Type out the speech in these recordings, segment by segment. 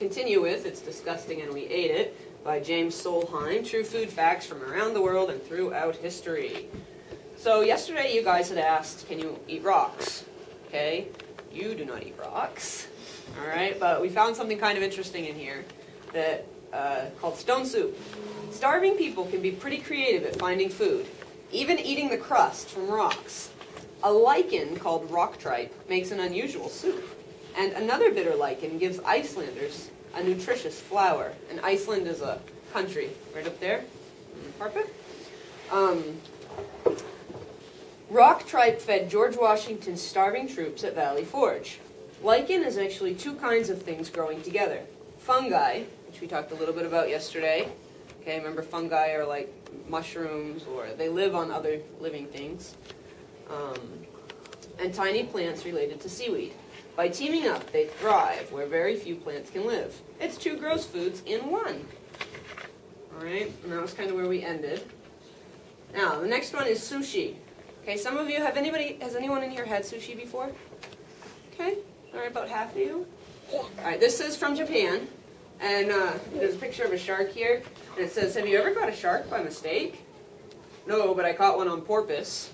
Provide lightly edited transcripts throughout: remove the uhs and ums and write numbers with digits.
Continue with It's Disgusting and We Ate It by James Solheim, True Food Facts from Around the World and Throughout History. So yesterday you guys had asked, can you eat rocks? Okay, you do not eat rocks. Alright, but we found something kind of interesting in here that called stone soup. Starving people can be pretty creative at finding food, even eating the crust from rocks. A lichen called rock tripe makes an unusual soup. And another bitter lichen gives Icelanders a nutritious flour. And Iceland is a country right up there in the carpet. Rock tripe fed George Washington's starving troops at Valley Forge. Lichen is actually two kinds of things growing together. Fungi, which we talked a little bit about yesterday. Okay, remember fungi are like mushrooms, or they live on other living things. And tiny plants related to seaweed. By teaming up, they thrive where very few plants can live. It's two gross foods in one. Alright, and that was kind of where we ended. Now, the next one is sushi. Okay, some of you, has anyone in here had sushi before? Okay, alright, about half of you. Yeah. Alright, this is from Japan, and there's a picture of a shark here, and it says, have you ever caught a shark by mistake? No, but I caught one on porpoise.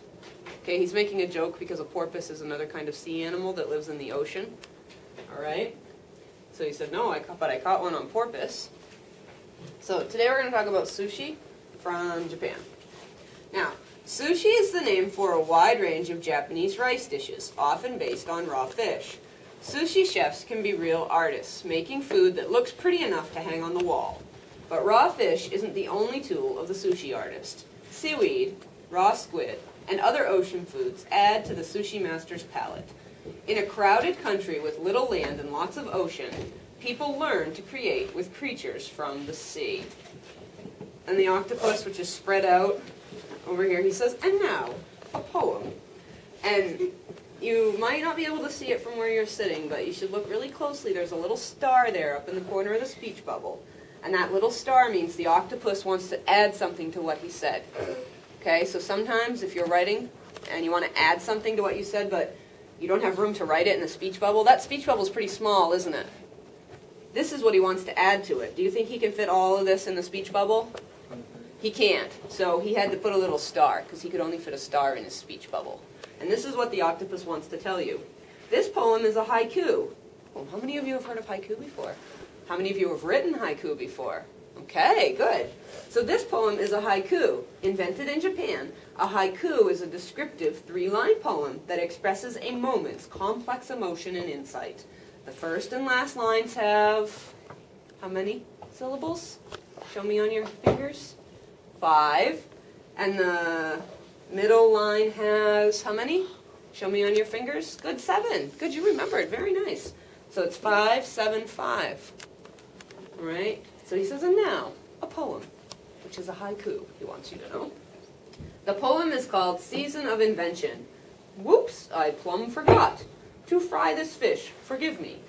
Okay, he's making a joke because a porpoise is another kind of sea animal that lives in the ocean. Alright? So he said, no, but I caught one on porpoise. So today we're going to talk about sushi from Japan. Now, sushi is the name for a wide range of Japanese rice dishes, often based on raw fish. Sushi chefs can be real artists, making food that looks pretty enough to hang on the wall. But raw fish isn't the only tool of the sushi artist. Seaweed, raw squid, and other ocean foods add to the sushi master's palate. In a crowded country with little land and lots of ocean, people learn to create with creatures from the sea. And the octopus, which is spread out over here, he says, and now, a poem. And you might not be able to see it from where you're sitting, but you should look really closely. There's a little star there up in the corner of the speech bubble. And that little star means the octopus wants to add something to what he said. Okay, so sometimes if you're writing and you want to add something to what you said, but you don't have room to write it in the speech bubble, that speech bubble is pretty small, isn't it? This is what he wants to add to it. Do you think he can fit all of this in the speech bubble? He can't. So he had to put a little star, because he could only fit a star in his speech bubble. And this is what the octopus wants to tell you. This poem is a haiku. Well, how many of you have heard of haiku before? How many of you have written haiku before? Okay, good. So this poem is a haiku, invented in Japan. A haiku is a descriptive three-line poem that expresses a moment's complex emotion and insight. The first and last lines have, how many syllables? Show me on your fingers. 5. And the middle line has, how many? Show me on your fingers. Good, 7. Good, you remembered. Very nice. So it's 5, 7, 5. All right? So he says, and now, a poem, which is a haiku, he wants you to know. The poem is called Season of Invention. Whoops, I plumb forgot to fry this fish, forgive me.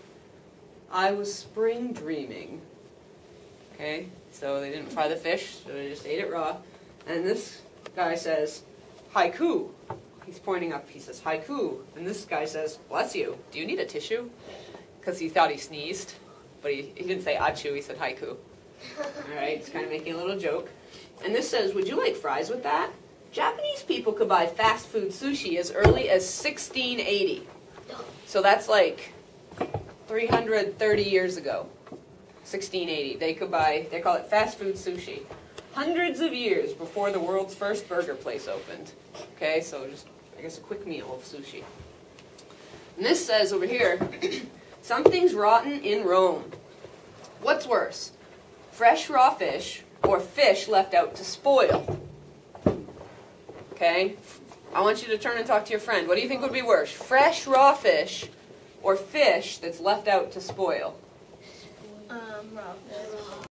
I was spring dreaming. Okay, so they didn't fry the fish, so they just ate it raw. And this guy says, haiku. He's pointing up, he says, haiku. And this guy says, bless you, do you need a tissue? Because he thought he sneezed. But he didn't say achu, he said haiku. Alright, he's kind of making a little joke. And this says, would you like fries with that? Japanese people could buy fast food sushi as early as 1680. So that's like 330 years ago. 1680. They could buy, they call it fast food sushi. Hundreds of years before the world's first burger place opened. Okay, so just, I guess, a quick meal of sushi. And this says over here, something's rotten in Rome. What's worse, fresh raw fish or fish left out to spoil? Okay, I want you to turn and talk to your friend. What do you think would be worse, fresh raw fish or fish that's left out to spoil? Raw fish.